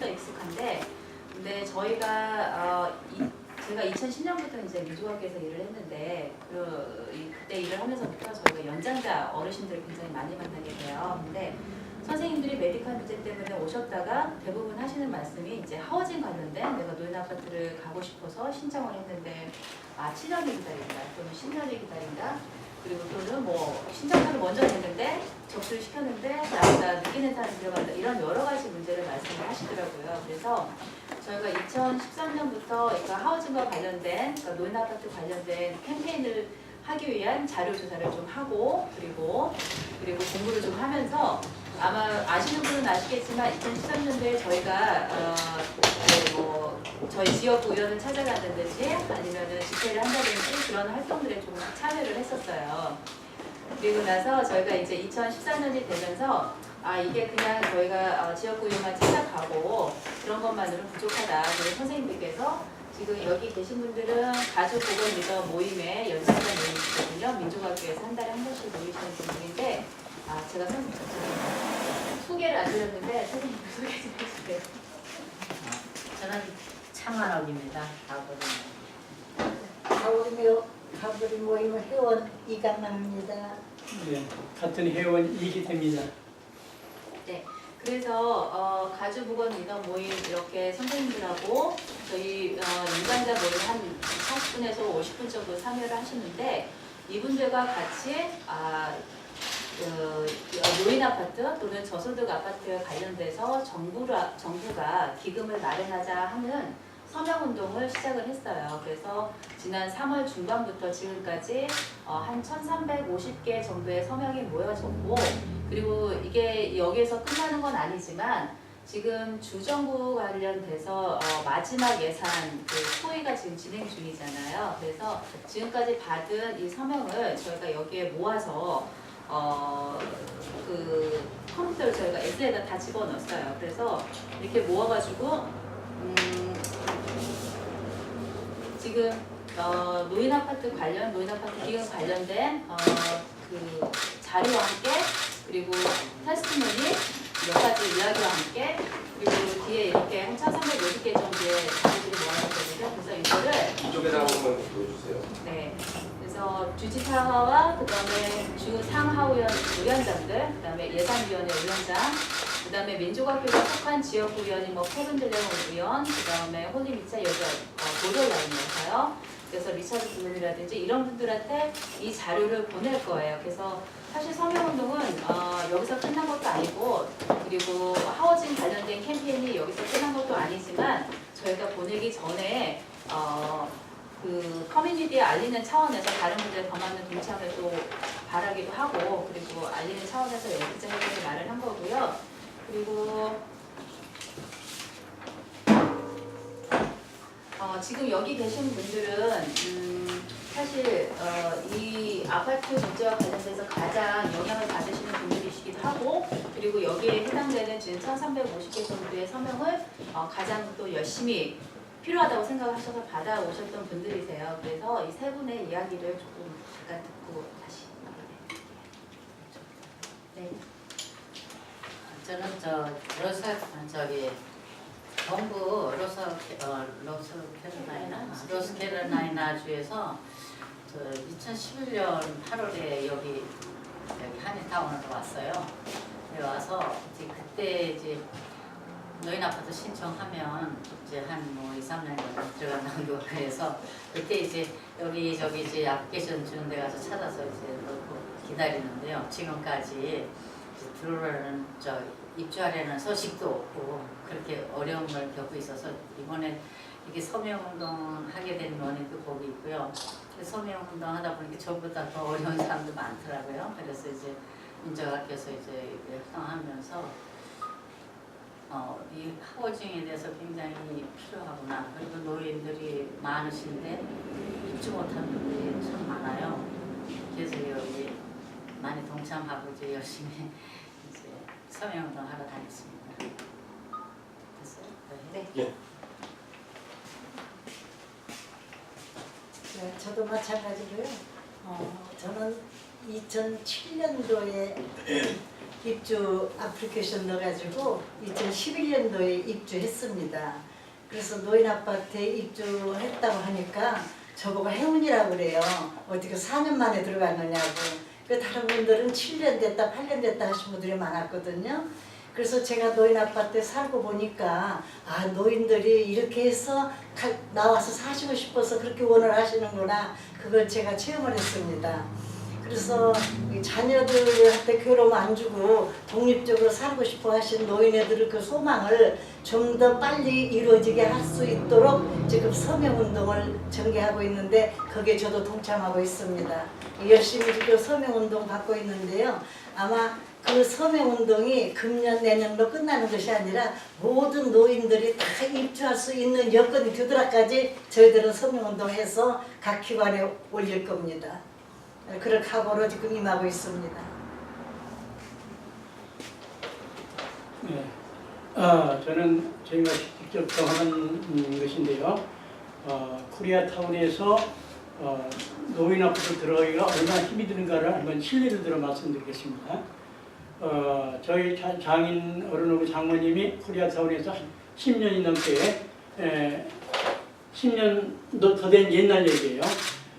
더 익숙한데, 근데 저희가 제가 2010년부터 이제 민주학교에서 일을 했는데 그때 일을 하면서부터 저희가 연장자 어르신들을 굉장히 많이 만나게 돼요. 근데 선생님들이 메디컬 문제 때문에 오셨다가 대부분 하시는 말씀이 이제 하우징 관련된 내가 노인 아파트를 가고 싶어서 신청을 했는데 7년을 기다린다 또는 10년을 기다린다, 그리고 또는 뭐 신청서를 먼저 냈는데 접수를 시켰는데 나보다 늦게 낸 사람이 들어간다, 이런 여러 가지 문제를 말씀을 하시더라고요. 그래서 저희가 2013년부터 그러니까 하우징과 관련된, 그러니까 노인 아파트 관련된 캠페인을 하기 위한 자료 조사를 좀 하고 그리고 공부를 좀 하면서, 아마 아시는 분은 아시겠지만 2013년도에 저희가 저희 지역구 의원을 찾아간다든지 아니면은 집회를 한다든지 그런 활동들에 좀 참여를 했었어요. 그리고 나서 저희가 이제 2014년이 되면서 이게 그냥 저희가 지역구 의원만 찾아가고 그런 것만으로는 부족하다. 그래서 선생님들께서 지금 여기 계신 분들은 가족보건 리더 모임의 연장자 모임이거든요. 민족학교에서 한 달에 한 번씩 모이시는 분들인데, 제가 소개를 안 드렸는데 선생님 소개 좀 해주세요. 저는 창환옥입니다. 가버리 모임 회원 이강남입니다. 네, 같은 회원 이기태입니다. 네, 그래서 가주보건 리더 모임 이렇게 선생님들하고 저희 연장자 모임 한 40분에서 50분 정도 참여를 하시는데, 이분들과 같이 노인 아파트 또는 저소득 아파트에 관련돼서 정부가 기금을 마련하자 하는 서명운동을 시작을 했어요. 그래서 지난 3월 중반부터 지금까지 한 1,350개 정도의 서명이 모여졌고, 그리고 이게 여기에서 끝나는 건 아니지만 지금 주정부 관련돼서 마지막 예산 소위가 지금 진행 중이잖아요. 그래서 지금까지 받은 이 서명을 저희가 여기에 모아서 그 컴퓨터를 저희가 엑셀에다 다 집어넣었어요. 그래서 이렇게 모아가지고 지금 노인 아파트 기금 관련된 그 자료와 함께, 그리고 테스트모니 몇 가지 이야기와 함께, 그리고 뒤에 이렇게 한 1,350개 정도의 자료들이 모아놨거든요. 그래서 이거를 이쪽에다 한번 보여주세요. 네. 그래서 주지사와 그다음에 주상하위원 위원장들, 그다음에 예산위원회 위원장, 그다음에 민족학교가 속한 지역구 위원이 케빈들레온 위원, 그다음에 홀리미차 여자 보돌라인이어서요. 그래서 리차드 블룸이라든지 이런 분들한테 이 자료를 보낼 거예요. 그래서 사실 서명운동은 여기서 끝난 것도 아니고, 그리고 하우징 관련된 캠페인이 여기서 끝난 것도 아니지만 저희가 보내기 전에 그 커뮤니티에 알리는 차원에서 다른 분들의 더 많은 동참을 또 바라기도 하고, 그리고 알리는 차원에서 여기저기 말을 한 거고요. 그리고 지금 여기 계신 분들은 사실 이 아파트 문제와 관련돼서 가장 영향을 받으시는 분들이시기도 하고, 그리고 여기에 해당되는 지금 1,350개 정도의 서명을 가장 또 열심히 필요하다고 생각하셔서 받아오셨던 분들이세요. 그래서 이 세 분의 이야기를 조금 잠깐 듣고 다시 네. 저는 동부 로스캐롤라이나 주에서 2011년 8월에 여기 한인타운으로 왔어요. 와서 그때 노인 아파트 신청하면 한 2, 3년 정도 들어간다고, 그래서 그때 여기 애플리케이션 주는 데 가서 찾아서 넣고 기다리는데요. 지금까지 들어오는 입주하려는 소식도 없고 그렇게 어려움을 겪고 있어서 이번에 이렇게 서명운동 하게 된 원인도 거기 있고요. 서명운동 하다 보니까 저보다 더 어려운 사람도 많더라고요. 그래서 민족학교에서 활동하면서 이 하우징에 대해서 굉장히 필요하구나. 그리고 노인들이 많으신데 입주 못하는 분들이 참 많아요. 그래서 여기 많이 동참하고 열심히 서명운동 하러 다녔습니다. 됐어요? 네. 예. 네, 저도 마찬가지로요. 저는 2007년도에 입주 애플리케이션 넣어가지고 2011년도에 입주했습니다. 그래서 노인 아파트에 입주했다고 하니까 저보고 행운이라고 그래요. 어떻게 4년 만에 들어갔느냐고. 그 다른 분들은 7년 됐다 8년 됐다 하신 분들이 많았거든요. 그래서 제가 노인 아파트에 살고 보니까 아 노인들이 이렇게 해서 나와서 사시고 싶어서 그렇게 원을 하시는구나. 그걸 제가 체험을 했습니다. 그래서 자녀들한테 괴로움 안 주고 독립적으로 살고 싶어 하신 노인애들의 그 소망을 좀 더 빨리 이루어지게 할 수 있도록 지금 서명운동을 전개하고 있는데 거기에 저도 동참하고 있습니다. 열심히 지금 서명운동 받고 있는데요. 아마 그 서명운동이 금년 내년으로 끝나는 것이 아니라 모든 노인들이 다 입주할 수 있는 여건이 되더라까지 저희들은 서명운동해서 각 기관에 올릴 겁니다. 그럴 각오로 지금 임하고 있습니다. 네. 저는 저희가 직접 경험한 것인데요. 코리아타운에서 노인 아파트 들어가기가 얼마나 힘이 드는가를 한번 실례를 들어 말씀드리겠습니다. 저희 장인 어른하고 장모님이 코리아타운에서 한 10년이 넘게 10년도 더 된 옛날 얘기예요.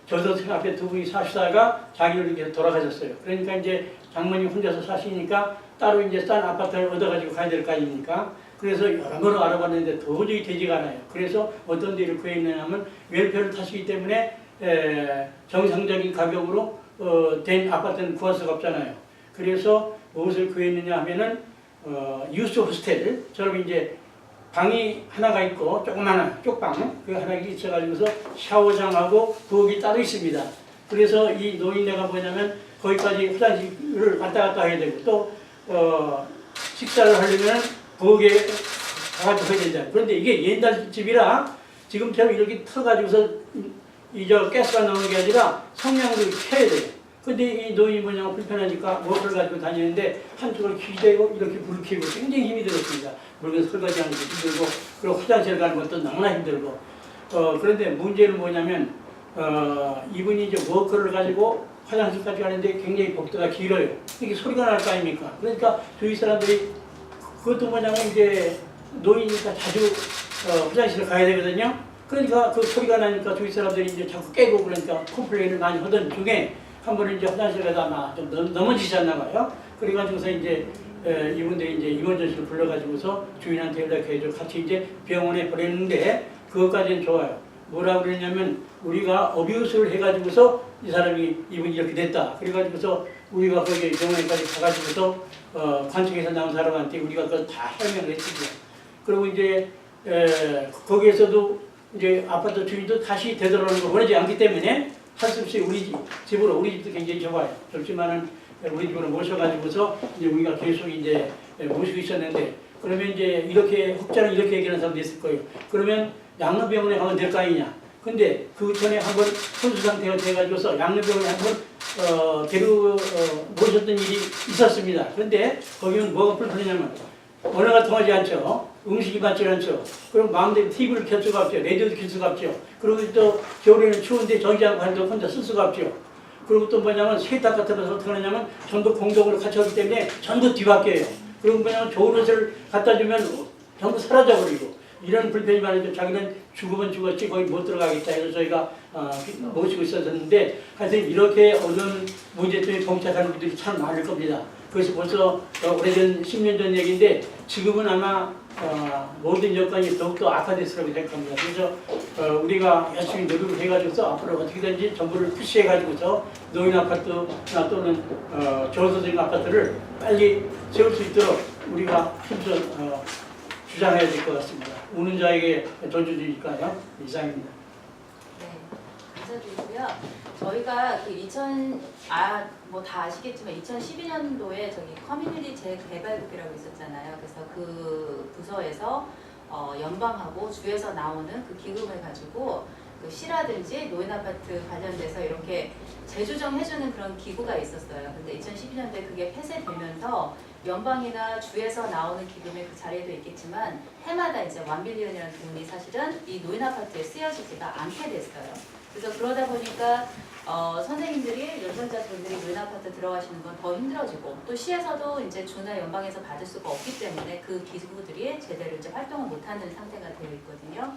저도 앞에 두 분이 사시다가 자기를 이렇게 돌아가셨어요. 그러니까 이제 장모님 혼자서 사시니까 따로 이제 싼 아파트를 얻어가지고 가야 될 거 아닙니까? 그래서 여러모로 알아봤는데 도저히 되지가 않아요. 그래서 어떤 데를 구했느냐면 웰페어를 타시기 때문에 정상적인 가격으로 된 아파트는 구할 수가 없잖아요. 그래서 무엇을 구했느냐 하면은 유스 호스텔처럼 이제 방이 하나가 있고 조그마한 쪽방 그 하나 있어가지고서 샤워장하고 부엌이 따로 있습니다. 그래서 이 노인네가 뭐냐면 거기까지 화장실을 왔다 갔다 해야 되고 또 식사를 하려면 부엌에 가가지고 해야 된다. 그런데 이게 옛날 집이라 지금처럼 이렇게 터가지고서 이저 가스가 나오는 게 아니라 성냥으로 켜야 돼요. 근데 이 노인이 뭐냐면 불편하니까 무엇을 가지고 다니는데 한쪽을 기대고 이렇게 불을 켜고 굉장히 힘이 들었습니다. 물건 설거지하는 것도 힘들고 그리고 화장실 가는 것도 너무나 힘들고 그런데 문제는 뭐냐면 이분이 이제 워커를 가지고 화장실까지 가는데 굉장히 복도가 길어요. 이게 소리가 날 거 아닙니까? 그러니까 주위 사람들이 그것도 뭐냐면 이제 노인이니까 자주 화장실을 가야 되거든요. 그러니까 그 소리가 나니까 주위 사람들이 이제 자꾸 깨고 그러니까 컴플레인을 많이 하던 중에 한 번은 이제 화장실 가다 아마 좀 넘어지셨나 봐요. 그래가지고서 이제 이분들이 이제 임원전실을 불러가지고서 주인한테 연락해서 같이 이제 병원에 보냈는데 그것까지는 좋아요. 뭐라 그러냐면 우리가 어뷰스를 해가지고서 이 사람이 이분이 이렇게 됐다. 그래가지고서 우리가 거기 병원에까지 가가지고서 관측에서 나온 사람한테 우리가 그걸 다 설명을 했죠. 그리고 이제 거기에서도 이제 아파트 주인도 다시 되돌아오는 걸 원하지 않기 때문에 할 수 없이 우리 집으로 우리 집도 굉장히 좁아요. 좋지만은 우리 집으로 모셔가지고서 이제 우리가 계속 이제 모시고 있었는데 그러면 이제 이렇게 혹자는 이렇게 얘기하는 사람도 있을 거예요. 그러면 양로병원에 가면 될 거 아니냐. 근데 그 전에 한번 혼수 상태가 돼가지고서 양로병원에 한번 모셨던 일이 있었습니다. 그런데 거기는 뭐가 불편하냐면 언어가 통하지 않죠. 음식이 맞지 않죠. 그럼 마음대로 TV를 켤 수가 없죠. 라디오도 켤 수가 없죠. 그리고 또 겨울에는 추운데 전기장 관도 혼자 쓸 수가 없죠. 그리고 또 뭐냐면 세탁 같은 것을 어떻게 하냐면 전부 공동으로 같이 하기 때문에 전부 뒤바뀌어요. 그리고 뭐냐면 좋은 옷을 갖다 주면 전부 사라져버리고 이런 불편이 많은데 자기는 죽으면 죽었지 거기 못 들어가겠다 해서 저희가 모시고 있었는데 하여튼 이렇게 어려운 문제 때문에 봉착하는 분들이 참 많을 겁니다. 그것이 벌써 오래전 10년 전 얘기인데 지금은 아마 모든 여건이 더욱더 악화됐을 거라고 생각합니다. 그래서 우리가 열심히 노력을 해가지고서 앞으로 어떻게든지 정부를 푸시해가지고서 노인 아파트나 또는 저소득 아파트를 빨리 세울 수 있도록 우리가 힘써 주장해야 될 것 같습니다. 우는 자에게 존중 주니까요. 이상입니다. 네, 감사드리고요. 저희가 뭐 다 아시겠지만 2012년도에 저기 커뮤니티 재개발국이라고 있었잖아요. 그래서 그 부서에서 연방하고 주에서 나오는 그 기금을 가지고 그 시라든지 노인 아파트 관련돼서 이렇게 재조정해주는 그런 기구가 있었어요. 근데 2012년도에 그게 폐쇄되면서 연방이나 주에서 나오는 기금이 그 자리에도 있겠지만 해마다 이제 1빌리언이라는 돈이 사실은 이 노인 아파트에 쓰여지지가 않게 됐어요. 그래서 그러다 보니까 선생님들이 연장자분들이 노인 아파트 들어가시는 건 더 힘들어지고 또 시에서도 이제 주나 연방에서 받을 수가 없기 때문에 그 기구들이 제대로 이제 활동을 못하는 상태가 되어 있거든요.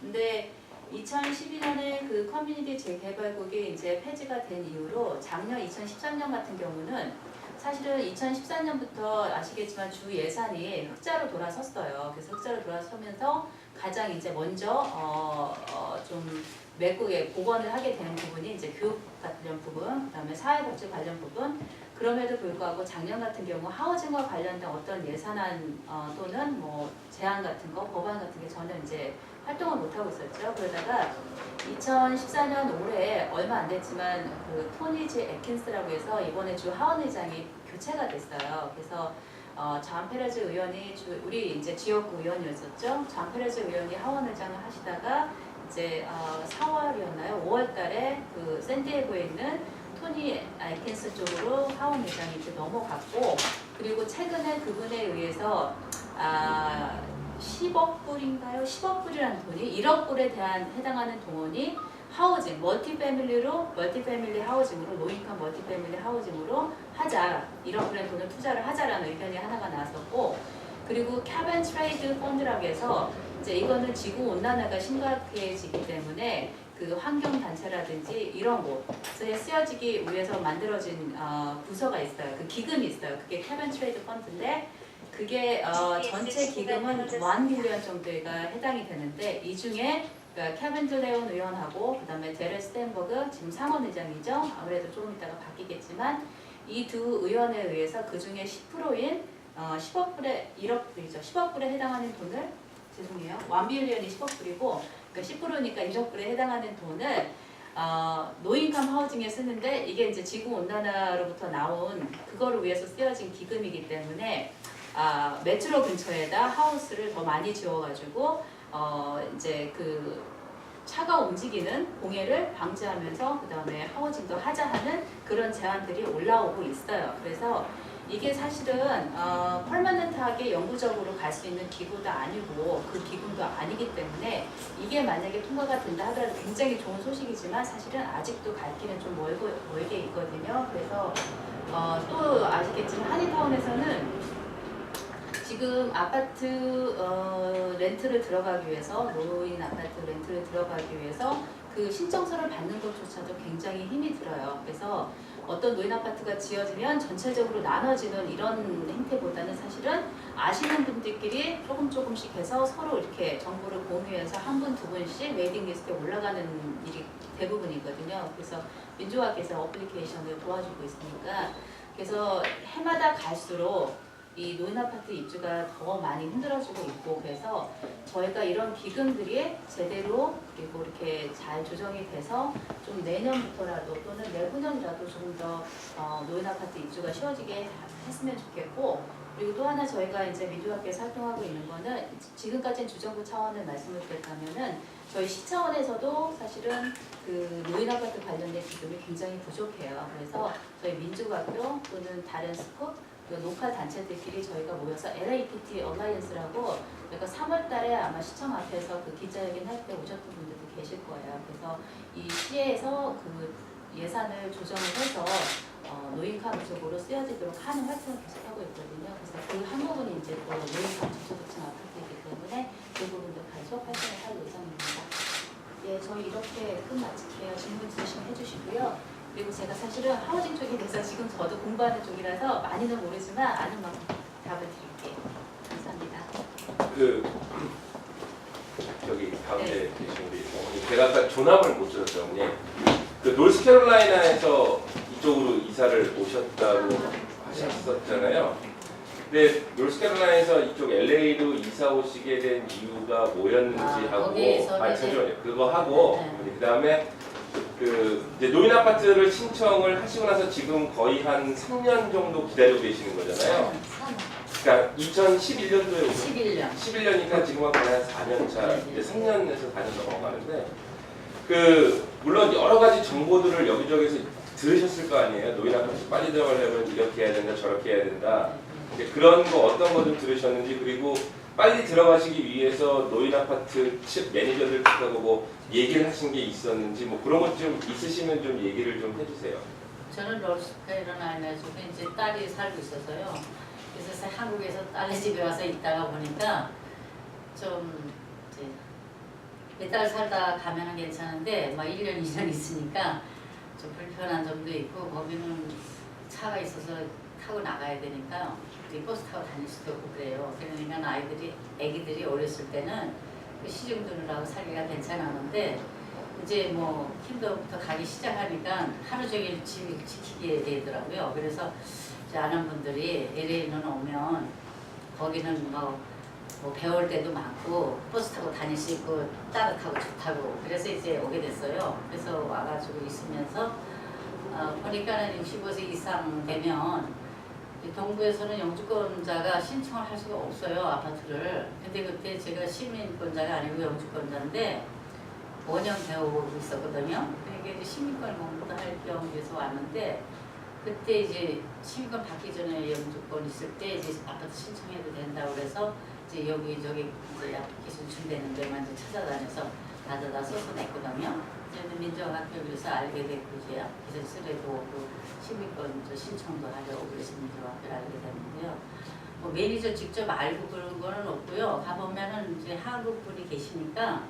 근데 2012년에 그 커뮤니티 재개발국이 이제 폐지가 된 이후로 작년 2013년 같은 경우는 사실은 2014년부터 아시겠지만 주 예산이 흑자로 돌아섰어요. 그래서 흑자로 돌아서면서 가장 이제 먼저 좀 외국에 복원을 하게 되는 부분이 이제 교육 관련 부분, 그다음에 사회복지 관련 부분. 그럼에도 불구하고 작년 같은 경우 하우징과 관련된 어떤 예산안 또는 뭐 제안 같은 거, 법안 같은 게 저는 이제 활동을 못 하고 있었죠. 그러다가 2014년 올해 얼마 안 됐지만 그 토니 지 애킨스라고 해서 이번에 주 하원 의장이 교체가 됐어요. 그래서 존 페레즈 의원이 우리 이제 지역구 의원이었었죠. 존 페레즈 의원이 하원 의장을 하시다가 이제 4월이었나요? 5월달에 그 샌디에고에 있는 토니 애킨스 쪽으로 하원 의장이 이제 넘어갔고 그리고 최근에 그분에 의해서 10억 불인가요? 10억 불이라는 돈이 1억 불에 대한 해당하는 돈이 하우징, 멀티패밀리 하우징으로 노인컴 멀티패밀리 하우징으로 하자 1억 불의 돈을 투자를 하자라는 의견이 하나가 나왔었고 그리고 캐빈 트레이드 펀드라고 해서 이제 이거는 지구 온난화가 심각해지기 때문에 그 환경 단체라든지 이런 곳에 쓰여지기 위해서 만들어진 부서가 있어요. 그 기금이 있어요. 그게 캐빈 트레이드 펀드인데 그게 전체 기금은 1밀리언 정도가 해당이 되는데 이 중에 그러니까 케빈 드레온 의원하고 그다음에 데렐 스탠버그 지금 상원의장이죠. 아무래도 조금 있다가 바뀌겠지만 이 두 의원에 의해서 그 중에 10%인 10억 불에 1억 불이죠. 10억 불에 해당하는 돈을 죄송해요. 1빌리언이 10억 불이고 그러니까 10%니까 1억 불에 해당하는 돈을 노인컴 하우징에 쓰는데 이게 이제 지구 온난화로부터 나온 그거를 위해서 쓰여진 기금이기 때문에 메트로 근처에다 하우스를 더 많이 지어가지고 이제 그 차가 움직이는 공해를 방지하면서 그 다음에 하우징도 하자 하는 그런 제안들이 올라오고 있어요. 그래서 이게 사실은 퍼머넌트하게 영구적으로 갈 수 있는 기구도 아니고 그 기금도 아니기 때문에 이게 만약에 통과가 된다 하더라도 굉장히 좋은 소식이지만 사실은 아직도 갈 길은 좀 멀게 있거든요. 그래서 또 아시겠지만 한인타운에서는 지금 아파트 렌트를 들어가기 위해서 노인 아파트 렌트를 들어가기 위해서 그 신청서를 받는 것조차도 굉장히 힘이 들어요. 그래서 어떤 노인 아파트가 지어지면 전체적으로 나눠지는 이런 형태보다는 사실은 아시는 분들끼리 조금씩 해서 서로 이렇게 정보를 공유해서 한 분, 두 분씩 웨이팅 리스트에 올라가는 일이 대부분이거든요. 그래서 민주화께서 어플리케이션을 도와주고 있으니까 그래서 해마다 갈수록 이 노인 아파트 입주가 더 많이 힘들어지고 있고 그래서 저희가 이런 기금들이 제대로 그리고 이렇게 잘 조정이 돼서 좀 내년부터라도 또는 내후년이라도 조금 더 노인 아파트 입주가 쉬워지게 했으면 좋겠고 그리고 또 하나 저희가 이제 민주학교에서 활동하고 있는 거는 지금까지는 주정부 차원을 말씀을 드렸다면은 저희 시 차원에서도 사실은 그 노인 아파트 관련된 기금이 굉장히 부족해요. 그래서 저희 민주학교 또는 다른 스쿨 녹화 단체들끼리 저희가 모여서 LAPT 얼라이언스라고 저희가 3월달에 아마 시청 앞에서 그 기자회견 할 때 오셨던 분들도 계실 거예요. 그래서 이 시에서 그 예산을 조정을 해서 노인컴 쪽으로 쓰여지도록 하는 활동을 계속하고 있거든요. 그래서 그 한 부분이 이제 또 노인컴 저소득층 아파트이기 때문에 그 부분도 계속 활동을 할 예정입니다. 예, 저희 이렇게 끝마칠게요. 질문 있으시면 해주시고요. 그리고 제가 사실은 하우징 쪽에 대해서 지금 저도 공부하는 쪽이라서 많이는 모르지만 아는 만큼 답을 드릴게요. 감사합니다. 여기 가운데 계신 우리 어머니 제가 아까 조남을 못 들었어요. 어머니 그 노스캐롤라이나에서 이쪽으로 이사를 오셨다고 하셨었잖아요. 근데 노스캐롤라이나에서 이쪽 LA로 이사 오시게 된 이유가 뭐였는지 하고 잠시만요. 그거 하고 그 다음에 그 이제 노인 아파트를 신청을 하시고 나서 지금 거의 한 3년 정도 기다리고 계시는 거잖아요. 그러니까 2011년도에 11년이니까 지금 한 거의 한 4년 차, 이제 3년에서 4년 넘어가는데 그 물론 여러 가지 정보들을 여기저기서 들으셨을 거 아니에요. 노인 아파트 빨리 들어가려면 이렇게 해야 된다, 저렇게 해야 된다. 이제 그런 거 어떤 거 좀 들으셨는지, 그리고 빨리 들어가시기 위해서 노인 아파트 측 매니저들하고 뭐 얘기를 하신 게 있었는지 뭐 그런 것 좀 있으시면 좀 얘기를 좀 해주세요. 저는 노스캐롤라이나 쪽에 이제 딸이 살고 있어서요. 그래서 한국에서 딸네 집에 와서 있다가 보니까 좀 이제 몇 달 살다 가면은 괜찮은데 막 1년, 2년 있으니까 좀 불편한 점도 있고, 거기는 차가 있어서 타고 나가야 되니까 버스 타고 다닐 수도 없고 그래요. 그러니까 애기들이 어렸을 때는 그 시중 두느라고 살기가 괜찮았는데, 이제 뭐 킨더부터 가기 시작하니까 하루 종일 집 지키게 되더라고요. 그래서 이제 아는 분들이 LA는 오면 거기는 뭐 배울 때도 많고 버스 타고 다닐 수 있고 따뜻하고 좋다고, 그래서 이제 오게 됐어요. 그래서 와가지고 있으면서 보니까는 65세 이상 되면 동부에서는 영주권자가 신청을 할 수가 없어요, 아파트를. 근데 그때 제가 시민권자가 아니고 영주권자인데 5년 배우고 있었거든요. 그러니까 이제 시민권 공부도 할 겸해서 왔는데, 그때 이제 시민권 받기 전에 영주권 있을 때 이제 아파트 신청해도 된다고 그래서 이제 여기저기 이제 애플리케이션 준대는 데만 이제 찾아다녀서 가져다 써서 냈거든요. 이제 민정학교에서 알게 됐고 이제 애플리케이션 쓰려고 그 시민권 신청도 하려고 그래서 민정학교를 알게 됐는데요. 뭐 매니저 직접 알고 그런 거는 없고요. 가보면은 이제 한국 분이 계시니까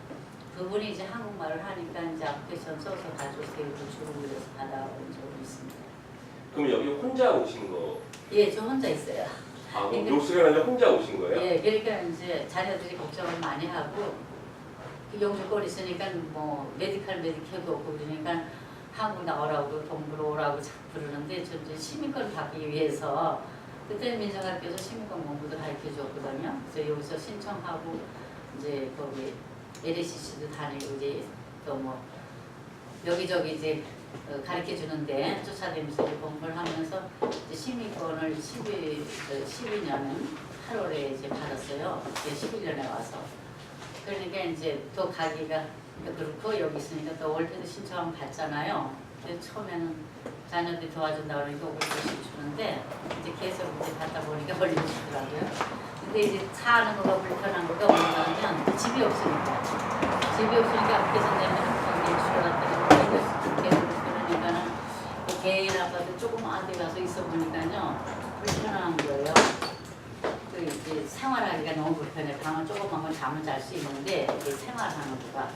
그분이 이제 한국말을 하니까 이제 애플리케이션 써서 가져오세요. 주로 그래서 받아온 적이 있습니다. 그럼 여기 혼자 오신 거? 예, 저 혼자 있어요. 아, 그럼 노스캐롤라이나 혼자 오신 거예요? 예, 그러니까 이제 자녀들이 걱정을 많이 하고, 그 영주권 있으니까 뭐 메디컬도 없고 그러니까 한국 나오라고 동부로 오라고 자꾸 부르는데, 저 이제 시민권 받기 위해서 그때 민정학교에서 시민권 공부도 가르쳐 줬거든요. 그래서 여기서 신청하고 이제 거기 LACC도 다니고 이제 또 뭐 여기저기 이제 가르쳐 주는데 쫓아다니면서 공부를 하면서 이제 시민권을 12년은 8월에 이제 받았어요. 이제 11년에 와서. 그러니까 이제 또 가기가 그렇고, 여기 있으니까 또 올 때도 신청 받잖아요. 근데 처음에는 자녀들이 도와준다고 그러니까 500원씩 주는데 이제 계속 이제 받다 보니까 올려주더라고요. 근데 이제 사는 거가 불편한 거가 뭐냐면 집이 없으니까 앞에서 내면 거기에 줄어갔다가 그러니까는 개인 아파트 조그만 데 가서 있어 보니까요 불편한 거예요. 그 이제 생활하기가 너무 불편해. 방은 조그만 건 잠을 잘 수 있는데 이게 생활하는 거가.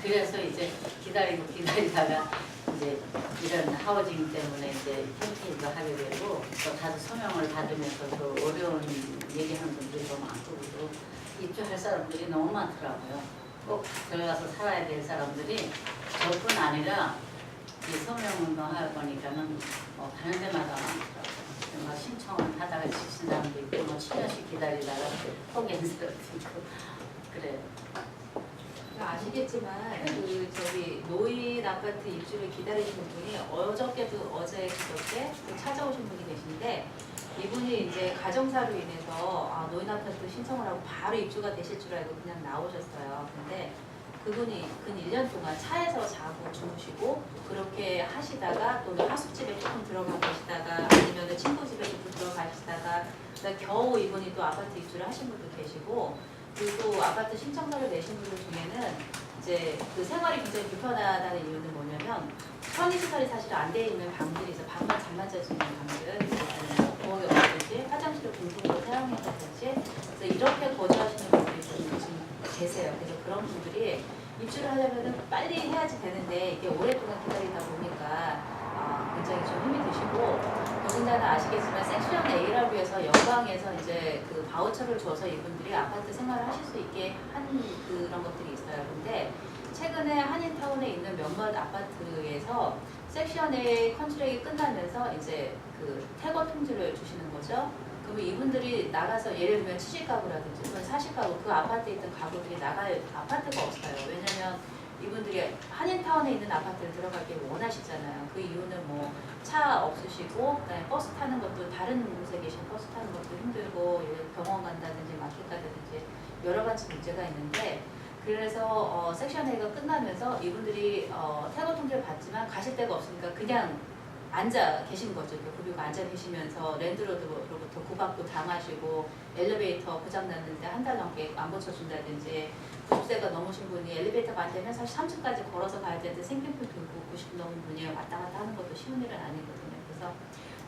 그래서 이제 기다리다가 이제 이런 하우징 때문에 이제 캠페인도 하게 되고, 또 가서 서명을 받으면서 또 어려운 얘기하는 분들이 너무 많고, 그리고 입주할 사람들이 너무 많더라고요. 꼭 들어가서 살아야 될 사람들이 저뿐 아니라 이 서명운동 할 거니까는 가는 데마다 많더라고요. 막 신청을 하다가 지친 사람도 있고, 뭐 7년씩 기다리다가 포기한 사람도 있고 그래요. 아시겠지만 그 저기 노인 아파트 입주를 기다리시는 분이 어제 그저께 찾아오신 분이 계신데, 이분이 이제 가정사로 인해서 노인 아파트 신청을 하고 바로 입주가 되실 줄 알고 그냥 나오셨어요. 근데 그분이 근 1년 동안 차에서 자고 주무시고 그렇게 하시다가, 또는 하숙집에 조금 들어가 계시다가, 아니면 친구 집에 조금 들어가시다가 겨우 이분이 또 아파트 입주를 하신 분도 계시고, 그리고 아파트 신청서를 내신 분들 중에는 이제 그 생활이 굉장히 불편하다는 이유는 뭐냐면, 편의시설이 사실 안 돼 있는 방들이 있어. 방만 잠만 잘 수 있는 방들, 부엌이 없다든지 화장실을 공중으로 사용한다든지, 그래서 이렇게 거주하시는 분들이 지금 계세요. 그래서 그런 분들이 입주를 하려면 빨리 해야지 되는데 이게 오랫동안 기다리다 보니까 굉장히 좀 힘이 드시고, 더군다나 아시겠지만 섹션 A라고 해서 연방에서 이제 그 바우처를 줘서 이분들이 아파트 생활을 하실 수 있게 한 그런 것들이 있어요. 근데 최근에 한인타운에 있는 몇몇 아파트에서 섹션 A 컨트랙이 끝나면서 이제 그 퇴거 통지를 주시는 거죠. 그러면 이분들이 나가서 예를 들면 70가구라든지 또는 40가구, 그 아파트에 있던 가구들이 나갈 아파트가 없어요. 왜냐면 이분들이 한인타운에 있는 아파트를 들어가길 원하시잖아요. 그 이유는 뭐 차 없으시고, 그다음에 버스 타는 것도 다른 곳에 계신 버스 타는 것도 힘들고, 병원 간다든지 마켓 가든지 여러 가지 문제가 있는데, 그래서 섹션 A가 끝나면서 이분들이 퇴거 통지를 받지만 가실 데가 없으니까 그냥 앉아 계신 거죠. 그리고 앉아 계시면서 랜드로드로부터 구박도 당하시고 엘리베이터 고장 났는데 한 달 넘게 안 고쳐준다든지 90세가 넘으신 분이 엘리베이터가 안 되면 사실 3층까지 걸어서 가야 되는데 생필품 들고 90 넘은 분이 왔다 갔다 하는 것도 쉬운 일은 아니거든요. 그래서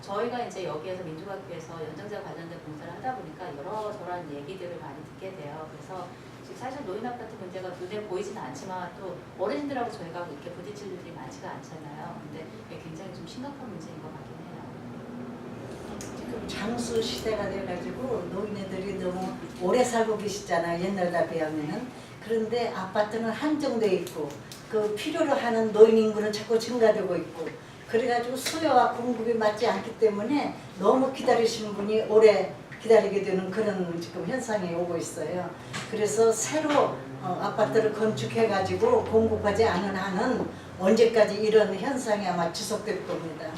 저희가 이제 여기에서 민족학교에서 연장자 관련된 봉사를 하다 보니까 여러저러한 얘기들을 많이 듣게 돼요. 그래서 지금 사실 노인 아파트 문제가 눈에 보이지는 않지만 또 어르신들하고 저희가 이렇게 부딪힐 일이 많지가 않잖아요. 근데 이게 굉장히 좀 심각한 문제인 것 같긴 해요. 지금 장수 시대가 돼가지고 노인네들이 너무 오래 살고 계시잖아요. 옛날과 비하면은. 그런데 아파트는 한정돼 있고 그 필요로 하는 노인 인구는 자꾸 증가되고 있고 그래가지고 수요와 공급이 맞지 않기 때문에 너무 기다리시는 분이 오래 기다리게 되는 그런 지금 현상이 오고 있어요. 그래서 새로 아파트를 건축해가지고 공급하지 않은 한은 언제까지 이런 현상이 아마 지속될 겁니다.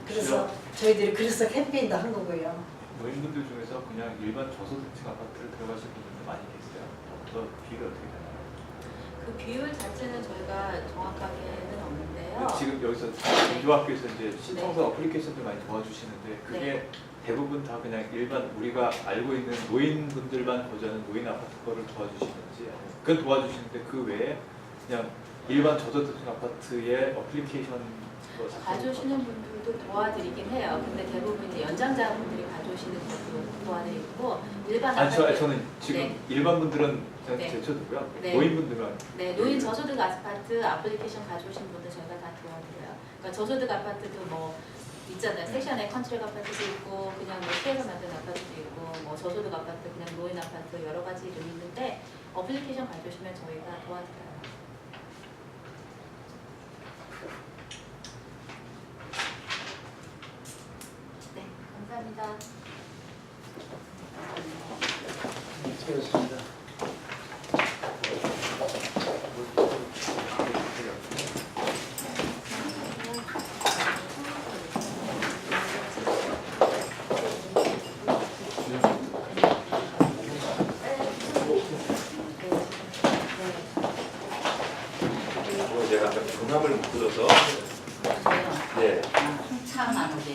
그래서 저희들이 그래서 캠페인도 한 거고요. 노인분들 중에서 그냥 일반 저소득층 아파트를 들어가실 분들도 많이 계세요. 비율이 어떻게 되나요? 그 비율 자체는 저희가 정확하게는 없는데요. 지금 여기서 민주학교에서 이제 신청서 어플리케이션들 많이 도와주시는데 그게 대부분 다 그냥 일반 우리가 알고 있는 노인분들만 거주하는 노인 아파트 거를 도와주시는지 아니면 그건 도와주시는데 그 외에 그냥 일반 저소득층 아파트의 어플리케이션 가져오시는 분들도 도와드리긴 해요. 근데 대부분 이제 연장자분들이 가져오시는 분들도 도와드리고 일반 아니 아파트 저는 지금 네. 일반 분들은 그냥 네. 제쳐두고요. 네. 노인분들만 네, 노인 저소득 아파트 애플리케이션 가져오신 분들 저희가 다 도와드려요. 그러니까 저소득 아파트도 뭐 있잖아요. 섹션 A 컨트랙 아파트도 있고 그냥 뭐 시에서 만든 아파트도 있고 뭐 저소득 아파트 그냥 노인 아파트 여러 가지 좀 있는데 애플리케이션 가져오시면 저희가 도와드려요. 네, 감사합니다. 수고하셨습니다. 제가 아까 전압을 못 들어서 네. 한참 안 오게.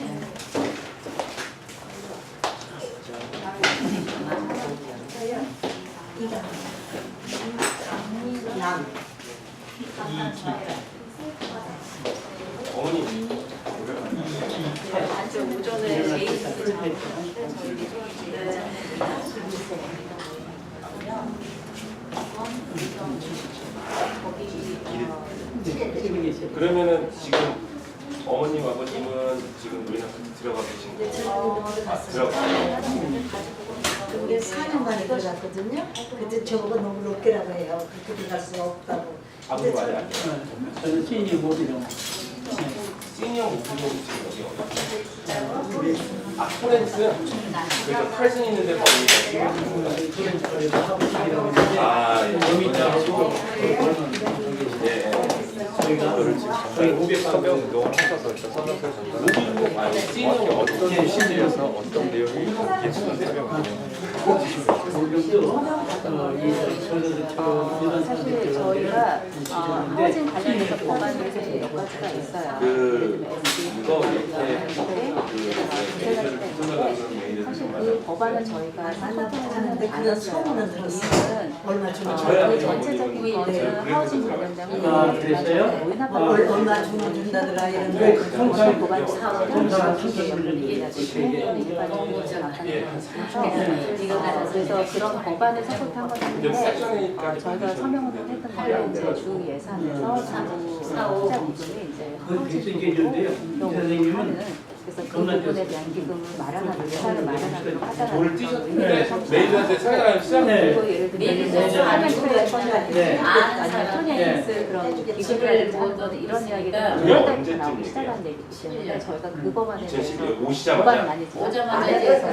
어머니 저 오전에 제이 저희 그러면은 지금 어머님 아버님은 지금 노인 아파트 들어가 계신 거예요? 들어가. 그게 4년 만에 들어갔거든요. 그때 저보고 너무 높게라고 해요. 그렇게 들어갈 수 없다고. 아무 말이 아니에요. 저는 시인이 모비로 시니어 모빌리티 지금 여기 어디? 아 포렌스? 그래서 팔순 있는데 거기 아 예. 저희가 저희 500명 운동을 하셔서 선거표 전달하셨는데 시니어 어떤 시기에서 어떤 내용이 예술을 설명하면 사실 저희가 하우징 관련해서 법안을 이제 몇 가지가 있어요. 그거 사실 그 법안은 저희가 하는데 그런 소문은 들었어요. 얼마 주는 저야 그 전체적인 거는 하우징 관련된 아, 그랬어요? 얼마 주는 준다더라 네, 이런데 그 통상 법안 사업을 통상 그래서 그런 법안을 선포한 근데 건데 섹션이니까 저희가 서명을 했던 거는 이제 주 예산에서 사후 투자 기금이 이제 그건 계속 얘기해주는데요. 선생님은 그래서 그 부분에 대한 기금을 마련하는 예산을 마련하도록 뭘 하자라는 뛰셨는데 메이저한테 사회가 시작 네. 그리고 예를 들면 메이저 사는 네. 토니스 그런 기금을 모으는 이런 이야기가 그게 5월달부터 언제쯤 나오기 얘기예요? 시작한 얘기 때문에 저희가 그 법안에 대해서 2012년 법안을 오시자마자 많이 오자마자 안 이제 해서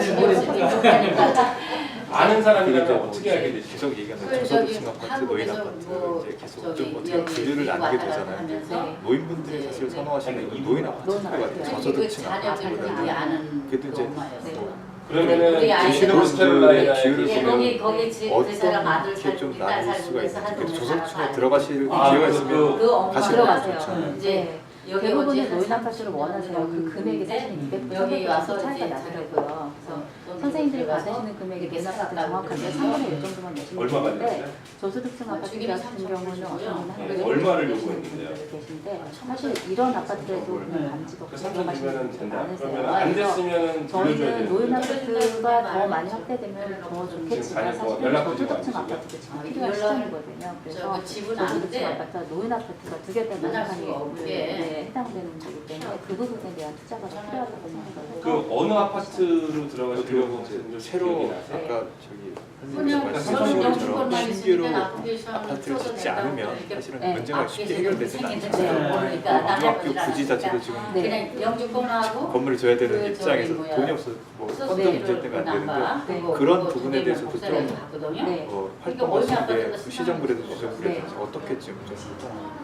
아는 사람이라면 어떻게 알게 되시죠? 계속 얘기하는 저기 저소득층 아파트, 노인 한국에서 아파트 뭐 이제 계속 저기 좀 어떻게 여기 분류를 나누게 되잖아요. 하면서 노인분들이 사실 선호하시는 건 노인 아파트가 같아요. 그 저소득층 자녀들이 아파트보다는 아는 그래도 이제 엄마였어요. 그러면은 우리 아이들 주시는 노스캐롤라이나의 분들의 그 기회를 거기 거기 그 사람 아들 어떻게 살고 좀 우리 딸 나눌 살고 수가 해서 있는지 한 그래도 동네 저소득층에 살아서 들어가실 아, 기회가 그- 있으면 그 엄마 가시는 게 들어가세요. 좋죠. 이제 여기 대부분의 어제 노인 한 아파트를 30년 원하세요. 그 금액이 사실은 200불, 여기 300불 와서 차이가 이제 나더라고요. 그래서 돈 선생님들이 들어가서 받으시는 금액이 이렇게 노인 아파트 깎아가지고 정확하게 그래서 3분의 1 정도만 내시면 얼마가 되는데 됐어요? 저소득층 아파트 주기는 같은 3,000 경우는 불이고요. 어떤 분은 한 네, 500불 얼마를 내시는 요구했는데요? 분들이 계신데 사실 이런 아파트에도 그냥 감지가 그 부족하시는 3,000주면은 분들이 된다. 많으세요. 그러면 안 그래서 됐으면은 저희는 돌려줘야 노인 되는데. 아파트가 더 많이 확대되면 더 지금 좋겠지만 다니고 사실은 연락드리고 저소득층 안 아파트도 지금 아, 필요한 연락을- 시점이거든요. 그래서 저 집은 저소득층 아닌데 아파트와 노인 아파트가 두 개 다 만날 난상이 수가 없게. 해당되는 거기 때문에 그 부분에 대한 투자가 더 필요하다고 생각하고 그 어느 아파트로 들어가시려고 그리고 좀 새로 기억이 나세요? 아까 저기 그냥 말씀하신 저는 것처럼 영주권만 신규로 있으니까 아프리케이션 아파트를 짓지 않으면 사실은 네. 문제가 쉽게 해결되지는 생기는지 않잖아요. 모르니까 나는 중학교 해보질 부지 자체도 않았으니까 지금 네. 그냥 영주권하고 건물을 줘야 되는 그 입장에서 저기 뭐야, 돈이 없어 뭐 펀드 소스를 문제 때문에 안 되는데 나가. 그런 그거 부분에 두 개만 대해서도 복사를 좀 받거든요. 네. 활동하시는데 어디 그 시정부라든지 네. 주정부라든지 어떻게 지금 좀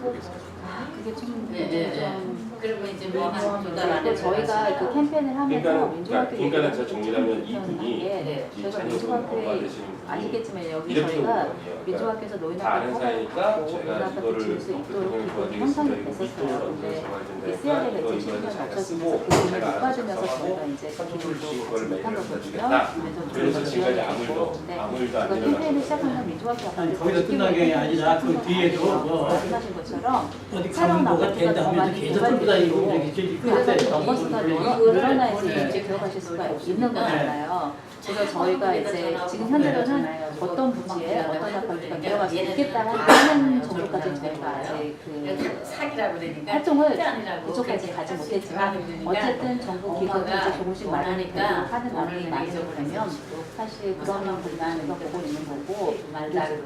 보겠습니다. 그게 좀 네, 네, 좀 그리고 이제 뭐한두달 안에 근데 저희가 그 캠페인을 하면서 그러니까 민주학교 인간은 저 정리하면 이분이 게 이 저희가 자녀분 민주학교에 받으시는 분이 아시겠지만 여기 이렇게 저희가 오거든요. 그러니까 민주학교에서 노인 다 아는 아파트 사이니까 허가받고 제가 노인 아파트 이거를 지을 수 있도록 도움을 기금이 형성이 도와드리겠습니다. 됐었어요. 이쪽으로 근데 들어가야 이 된다니까 CRL 이거 매체 이거는 신청이 잘 없어지면서 쓰고 그 돈을 제가 못 받으면서 알아서 저희가 이제 그 선불 돈을 주신 또 걸 같이 못한 메일을 거거든요. 주겠다. 그래서 지금까지 아무 일도 안 제가 캠페인을 일어났어요. 시작하면 민주학교 아파트 아니, 거기서 끝난 게 아니라 그 뒤에도 뭐 말씀하신 것처럼 어디 새로운 가면 뭐가 아파트가 된다 더 하면서 많이 계속 끌고 다니고 개발되고 저기 그래서 그때 넘버스가 늘어나야지 이제 들어가실 수가 있는 거잖아요. 그래서 저희가 이제 지금 현재로는 어떤 부지에 어떤 아파트가 들어갈 수 있겠다는 정도까지 저희가 아직 그 사기라고 그러니까 활동을 아니라고 그쪽까지 가지 못했지만 어쨌든 정부 기관이 이제 조금씩 마련되고 하는 안이 많이 되면 사실 그런 부분을 보고 있는 거고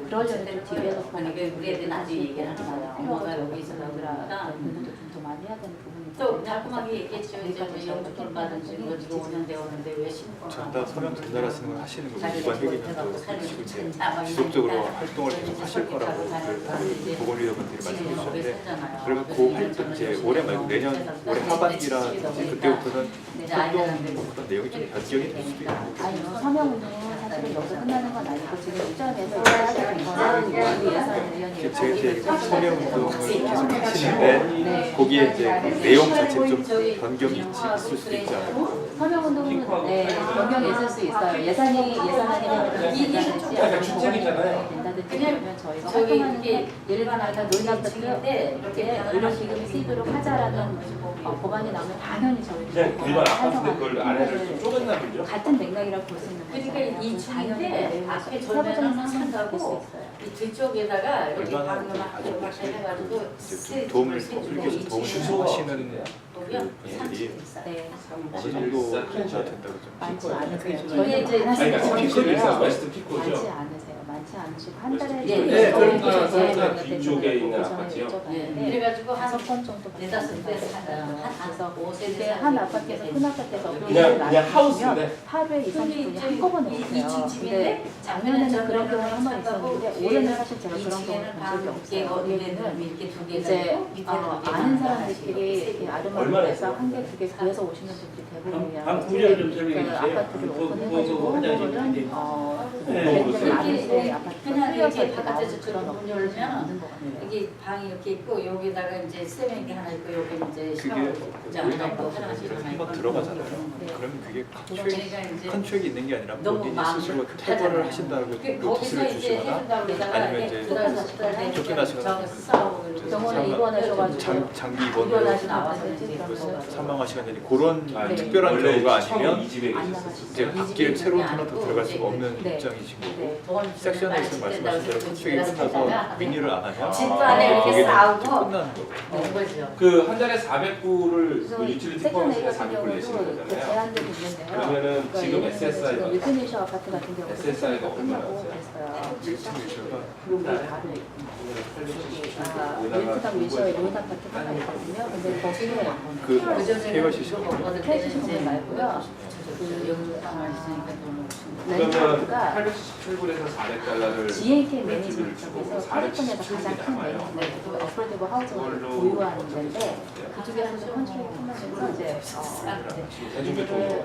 그러려면 좀 디벨로퍼나 우리 애들 나중에 얘기를 하는 거야. 엄마가 여기 있어서 그러더라 공부도 좀 더 많이 해야 되는 부분이 또 달콤하게 얘기했죠. 이제 영주권 받은 지 뭐 지금 5년 되었는데 왜 신고 전달 서명 전달하시는 걸 하시는 거 자기가 일반 회계는 못해갖고 또 살이 지금 이제 아, 지속적으로 그러니까 활동을 계속 하실 거라고 그 보건의료분들이 말씀해 주셨는데 그러면 그 그 활동 이제 올해 말고 내년 올해 하반기라든지 그때부터는 활동 어떤 내용이 좀 변경이 될 수도 있고 아니요, 서명운동은 사실은 여기서 끝나는 건 아니고 지금 시점에서 하게 된 거는 우리 예산위원회가 제가 이제 서명 운동을 계속 하시는데 네. 거기에 이제 그 내용 자체 좀 변경이 있을 수도 있지 않을까. 서명운동은 네, 변경이 있을 수 있어요. 예산안이 약간 주택이잖아요. 된다든지 그냥 그러면 저희가 저기 활동하는 이게 게 일반 아까 노인 아파트에 이렇게 의료기금이 쓰이도록 하자라는 법안이 나오면 당연히 저희는 그냥 일반 아파트인데 그걸 안에를 좀 쪼갰나 보죠? 같은 맥락이라고 볼 수 있는 거죠. 그러니까 이 중인데 앞에 세부적인 절면은 상황이 상가고 바뀔 수 있어요. 이 뒤쪽에다가 이렇게 얼마나 방금 아주 막 해가지고 이제 도움을 어플리케이션 도움을 요청하시는 그 분들이 네, 어느 정도가 된다고 좀 많지 않으세요. 근데 저희는 이제 하시는 그러니까 분이 피코도 있어요. 있어요. 웨스트 많지 피코죠. 않으세요. 많지 않으시고 한 달에 네, 네, 그러니까 저희가 뒤쪽에 있는 아파트요. 그래가지고 한 5건 정도 네다섯 대 그래서 한 5세대 그때 한 아파트에서 큰 아파트에서 그냥 하우스인데 하루에 2, 30분이 한꺼번에 오세요. 근데 집인데 작년에는 그런 경우가 한 번 있었는데 올해는 사실 제가 그런 경우는 본 적이 없어요. 어디에는 이렇게 두 개가 이제 있고 밑에는 두 아는 개가 사람들끼리 이렇게 얼마나 아르바이트해서 했어요? 한 개, 두 개 구해서 오시는 분들이 대부분이야. 방 구조를 좀 설명해 그 주세요. 아파트를 그 오픈해가지고 화장실 혹은 있는데. 굉장히 네. 많은데 아파트가 그냥 틀려서 이렇게 바깥에서 나오는 그런 문 열면 있는 것 같아요. 여기 방이 이렇게 있고 여기다가 이제 세면기 하나 있고 여기 이제 그게 샤워장 하나 있고 화장실 하나 있고 한번 들어가잖아요. 네. 그러면 그게 그러니까 이제 컨트랙이 있는 게 아니라 너무 본인이 마음을 스스로 급하잖아요. 퇴거를 하신다고 거기서 노티스를 이제 주시거나 해준다고 그러다가 아니면 이제 쫓겨나시거나 병원에 입원하셔가지고 장기 입원으로 입원하신 아파트든지 그런 거 사망하시거나 그런 아니, 특별한 원래 경우가 처음에 아니면 이 집에 안 계셨었어요. 이제 밖에 새로운 테너도 들어갈 수가 없는 네. 입장이신 거고 네. 섹션에서 말씀하신 대로 컨트랙이 끝나서 민의를 안 하면 집 안에 이렇게 거기는 싸우고 끝나는 거고 온 거죠. 그 한 달에 400불을 그래서 그 유틸리티 세컨 포함해서 A 같은 400불 경우도 내시는 그 거잖아요. 제한적이 있는데요. 그러면은 그러니까 지금 예를 들어서 SSI 가 지금 유티니셔 아파트 같은 경우도 SSI 가 얼마나 끝나고 왔어요? 그랬어요. 일층 여기 바로 웰트감 위셔의 노인 아파트가 하나 있거든요. 근데 거기에 그 퇴거 시설 퇴실 말고요. 영주당을 있으니까 돈 그러면 렌트가 817불에서 400달러를 GNK 주고 매니지먼트에서 캘리포니아에서 가장 큰 매니지먼트 어플리버 하우징을 보유하는 데인데 그쪽에서도 컨트롤이 끝나면서 이제 대중교통으로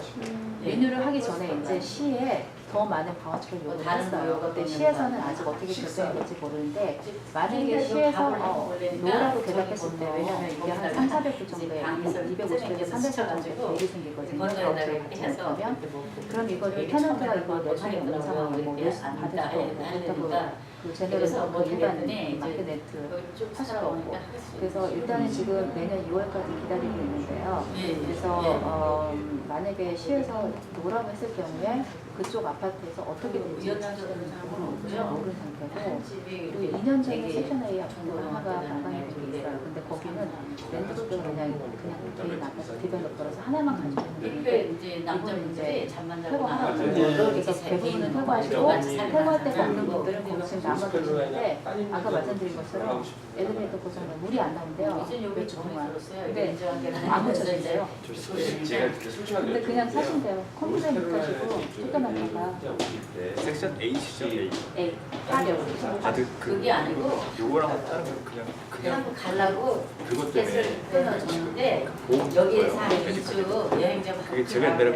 리뉴를 하기 전에 이제 시에 더 많은 방어치를 요구를 다른 했어요. 요구가 근데 있는 시에서는 거는 아직 어떻게 식사. 결정될지 모르는데 만약에 그러니까 시에서 밥을 먹으려니까 노라고 저기 대답했을 때 건너 왜냐면 이게 한 거기다가 3, 400불 정도에 이제 방에서 250에서 300불 정도 일이 생기거든요. 건너에다가 가옥수를 이렇게 같이 해서 하면 뭐 그럼 이걸 여기 테너트가 처음에는 이거 낼 수는 없는 상황이고 뭐 이렇게 받을 안 수도 다 없고 해야 그렇다고 되니까 그 그래서 제너럴에서 뭐 일반 그랬더니 마켓네트 여기 좀 할 수도 살아오니까 없고 할 수 그래서 있지. 일단은 지금 내년 2월까지 기다리고 있는데요. 예, 그래서 예. 만약에 시에서 노라고 했을 경우에 그쪽 아파트에서 어떻게 될지 위원장들은 사람은 모르는 상태고 집이 그리고 2년 전에 되게 세션 A 아파트 중고등학교 하나가 다니는 마감이 된 게 있어요. 근데 거기는 랜드로드 그냥 네. 개인 아파트 디벨로퍼라서 하나만 가지고 이게 있는데 이제 남자분들이 잠만 자고 퇴거하라고 나면 그래서 대부분은 퇴거하시고 퇴거할 데가 없는 분들은 거기 지금 남아계시는데 아까 말씀드린 것처럼 엘리베이터 고장면 물이 안 나온대요. 이제 여기 몇 주 동안. 들었어요. 근데 인정하게 안 고쳐진대요. 제가 이렇게 솔직하게 근데 그냥 여쭤볼게요. 사신대요. 컴플레인 못 하시고 쫓겨났다가 네. 섹션 A시죠? A. A 하려고. 그게 아니고 요거랑 다른 건 그냥 그냥 가려고 그것 패스를 때문에 끊어줬는데 보험 여기에서 한 거예요. 2주 여행자 그게 제가 내가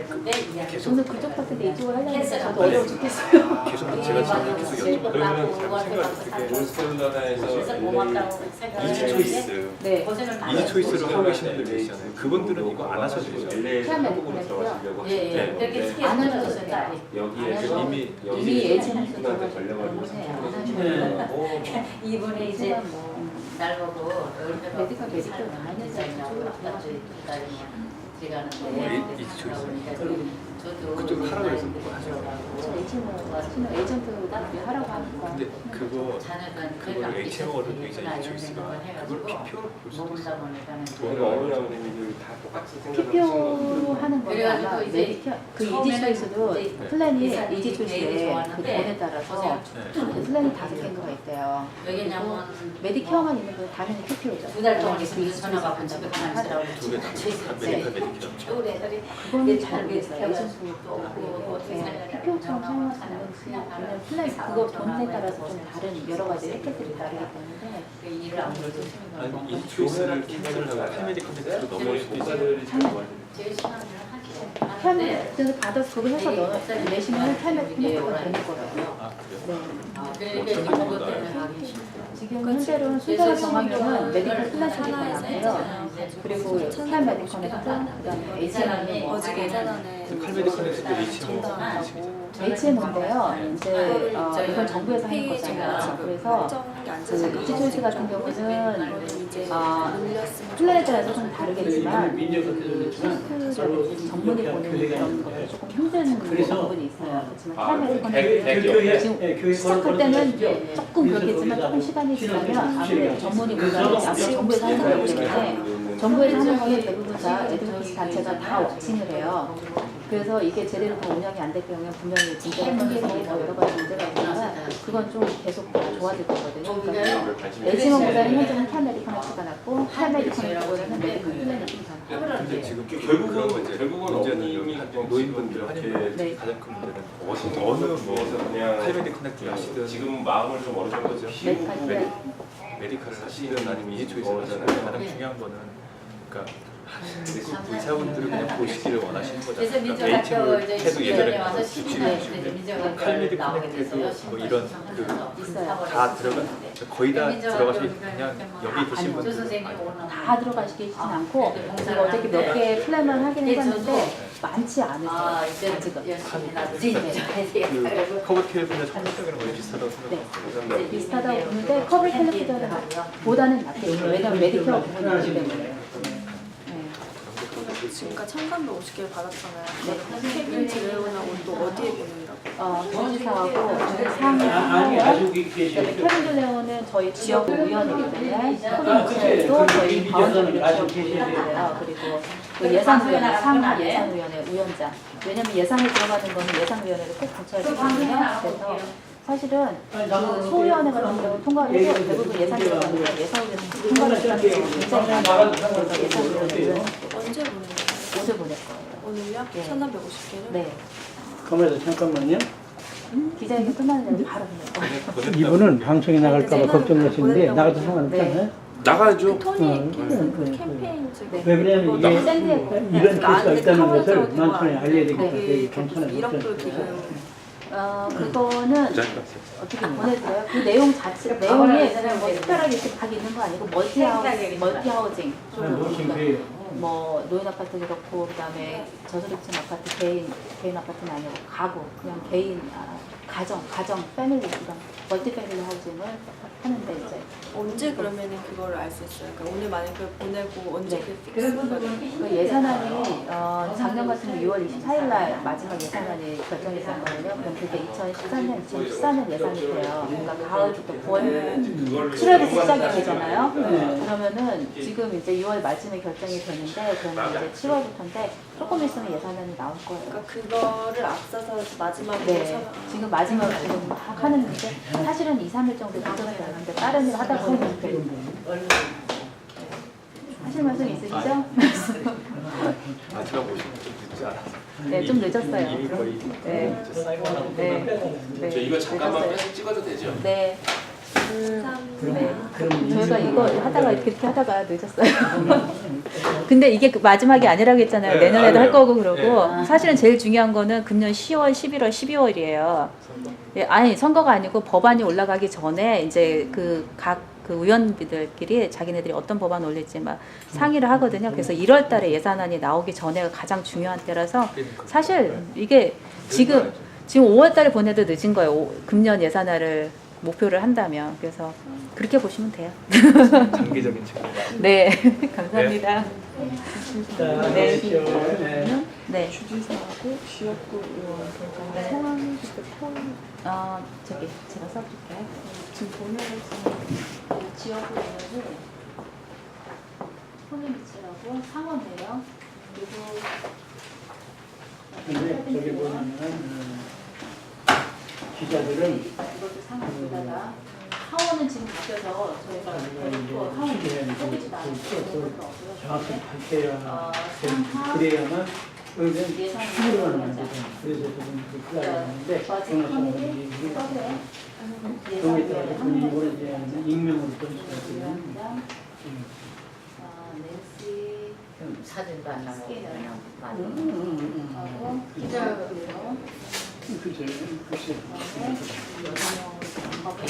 계속 저는 그쪽 파트에 이쪽을 하려고 했는데 캔슬하고 저도 어려워 죽겠어요. 계속 제가 지금 계속 여쭤 그러면 제가 생각할 때 노스캐롤라이나에서 그래서 고맙다고 이지 생각을 초이스 네. 고생을 많이 이지 초이스로 하고 계시는 분들 네. 계시잖아요. 그분들은 이거 안 하셔도 되죠. LA에서 처음에 한국으로 그랬고요. 들어가시려고 예, 예. 하실 때 그렇게 스케줄 안 끊어줬어요, 하셨어요. 딸이. 여기에서 이미 이미 예전에 분한테 걸려가지고 이분이 이제 날 보고 메디컬 다 있는 들어가는데 이지 초이스. 저도 그쪽 하라고 해서 그거 하시는 H는 에이전트 하라고 하니까. 근데 그거 자녀들한테 그걸 HMO를 굉장히 초이스가 그걸 PPO로 볼 수도 먹는다 있어요. 보니까는 그러니까 어느 나무님이 다 똑같이 생각을 PPO로 하는 거는 그래가지고 아마 이제 메디케어 그 이지 처음에는 초이스도 이제 플랜이 의사 이지 개인이 초이스에 그 좋았는데 돈에 따라서 네. 플랜이 5개가 있대요. 왜냐면 메디케어만 있는 건 당연히 PPO죠. 2달 동안 있으면 전화가 받고 집에 가만 있으라고 두개 다 메디컬 메디컬 우리 애들이 그거는 잘 모르겠어요. 메디케어가 에이전트도 없고 어떻게 살려나 PPO처럼 사용할 수 있는지 아니면 플랜 그거 돈에 따라서 좀 다른 여러 가지 혜택들이 다르기 때문에 그 일을 아무래도 아니 이 초이스를 캔슬을 하고 패밀리 커넥트로 넘어올 수도 있어요. 제일 심한 일은 하죠. 타면 그래서 받아서 그거 해서 내시면 타면 플랜가 되는 거예요. 아 그래요? 네. 그러니까 지금 그것 때문에 하기 싫어. 지금 현재로는 순서를 정하면은 메디컬 플래시가 나고요. 그리고 스타 메디컬에서 그다음에 HM이 어제 칼메디 커넥트도 HMO HM인데요. 이제 이건 정부에서 하는 거잖아요. 그래서 그 이지초이스 같은 경우는 플랜에 따라서 좀 다르겠지만 스위스라든지 전문의 보는 그런 것도 조금 힘든 부분이 있어요. 그렇지만 스타 메디컬은 지금 시작할 때는 조금 그렇겠지만 조금 시간이 지나면 아무래도 전문의 보다는 아무래도 정부에서 하는 거기 때문에 정부에서 하는 거는 대부분 다 애드보키스 단체가 다 옥칭을 해요. 그래서 이게 제대로 다 운영이 안 될 경우에 분명히 진짜 생기고 여러 가지 문제가 있지만 그건 좀 계속 좋아질 거거든요. 그러니까 에지머보다는 현재는 타메디커넥트가 낫고 타메디커넥트보다는 메디컬 플랜이 좀 더 낫고. 근데 지금 결국은 문제는 어머님이 여기 노인분들 이렇게 네. 가장 큰 문제는 어느 어느 뭐 뭐 그냥 칼메디 커넥트 하시든 지금 마음을 좀 어느 정도 비우고 메디컬 메디컬을 하시든 아니면 이지 초이스를 하시든 가장 중요한 거는 그러니까 의사분들을 그냥 보시기를 원하시는 그래서 거잖아요. 그러니까 민정학교 이제 HM을 해도 12년에 예전에 와서 주치를 12년 주는데 민정학교 칼메디 나오게 커넥트도 됐어요. 뭐 이런 다 들어가 거의 다 들어가시 그냥 여기 계신 조 분들 선생님이 오늘 다 들어가시긴 않고 제가 어저께 몇 개 플랜을 하긴 해봤는데 많지 않으세요. 아직은. 열심히 나도 진짜 그 커버 캘리포니아 청소년이랑 거의 비슷하다고 네. 생각합니다. 비슷하다고 보는데 커버 캘리포니아보다는 낫겠죠. 왜냐면 메디케어 부분이 있기 때문에. 지금까지 1,350개를 받았잖아요. 케빈 드레온하고 또 어디에 보내라고? 도지사하고 아니 상하고 가족이 계시는데 케빈 들레오는 저희 지역 의원이기 때문에 그치. 또 저희 그 바운더리 이전은 아직 지역 계셔야 돼요. 의원이에요. 그리고 그 예산위원회, 상하 예산위원회 위원장. 왜냐면 예산에 들어가는 거는 예산위원회를 꼭 거쳐야 되거든요. 그래서 사실은 그 소위원회 같은 경우 통과를 해서 대부분 예산 들어가는 거 예산위원회 통과를 하는 경우 굉장히 많아요. 그래서 예산위원회는 언제 보내요? 어제 보낼 거예요. 오늘요? 네. 1,350개를? 네. 가만히 잠깐만요. 기자회견 끝나는 대로 바로 보낼 거예요. 이분은 방송에 나갈까봐 걱정하시는데 나가도 상관없잖아요. 나가야죠. 토니 네. 그 캠페인 지금 왜 그러냐면 이게 샌디에고 이런 케이스가 있다는 것을 카메라 많이 알려야 되기 네. 때문에 괜찮아요. 이력도 지금 그거는 어떻게 보내드려요? 그 내용 자체 내용이 뭐 특별하게 이렇게 막 있는 거 아니고 멀티 하우징 노심그래요. 뭐 노인 아파트 그렇고 그다음에 저소득층 아파트 개인 아파트는 아니고 가구 그냥 개인 가정 패밀리 이런 멀티 패밀리 하우징을 하는데 이제 언제 그러면은 그거를 알 수 있어요? 그러니까 오늘 만약에 그걸 보내고 언제 네. 그 픽스가 그 예산안이 작년 같은 경 6월 24일 날 마지막 예산안이 결정이 된 거예요. 그럼 그게 2014년 예산이 돼요. 그러니까 가을부터 9월 7월부터 시작이 되잖아요. 그러면은 지금 이제 6월 말쯤에 결정이 되는데 그러면 이제 7월부터인데 조금 있으면 예산안이 나올 거예요. 그러니까 그거를 앞서서 마지막으로 네, 지금 마지막 지금 막 하는데 사실은 2, 3일 정도 늦어서 되는데 다른 일 하다 보니까 하실 말씀 있으시죠? 마지막 오시면 좀 늦지 않아서 네, 좀 늦었어요. 이미 거의 네. 늦었어요. 네. 저 이거 잠깐만 늦었어요. 빼서 찍어도 되죠? 네. 그럼 저희가 이거 하다가 이렇게 하다가 늦었어요. 근데 이게 그 마지막이 아니라고 했잖아요. 네, 내년에도 할 알아요. 거고 그러고 사실은 제일 중요한 거는 금년 10월, 11월, 12월이에요. 예, 아니 선거가 아니고 법안이 올라가기 전에 이제 각 의원들끼리 자기네들이 어떤 법안 올릴지 막 상의를 하거든요. 그래서 1월 달에 예산안이 나오기 전에가 가장 중요한 때라서 사실 이게 지금 5월 달에 보내도 늦은 거예요. 금년 예산안을 목표를 한다면. 그래서 그렇게 보시면 돼요. 장기적인 측면. 네, 감사합니다. 자, 네. 하십시오. 네. 네. 주지사하고 지역구 의원 네. 성함이 그때 포함 저기 제가 써줄게요. 지금 보내서 지역구 의원이 손해미치라고 상원이에요. 그리고 근데 저기 보면은 기자들은 이것도 상원에다가 하원은 지금 바뀌어서 저희가 또 하원 뽑지도 않았어요. 정확히 밝혀야 상하 그래야만 그러면 예산이 추구를 하는 나오지 거죠. 않아요. 그래서 조금 그렇게 하는데 버짓 그런 커뮤니티 것들이 서브에 그거에 따라서 예산위원회 본인이 하는 이번에 거죠. 이제 익명으로 점수가 되는 위원장 낸시 사진도 안 나오고 스케일이요. 많이. 하고 기자고요. 그죠. 글쎄. 법을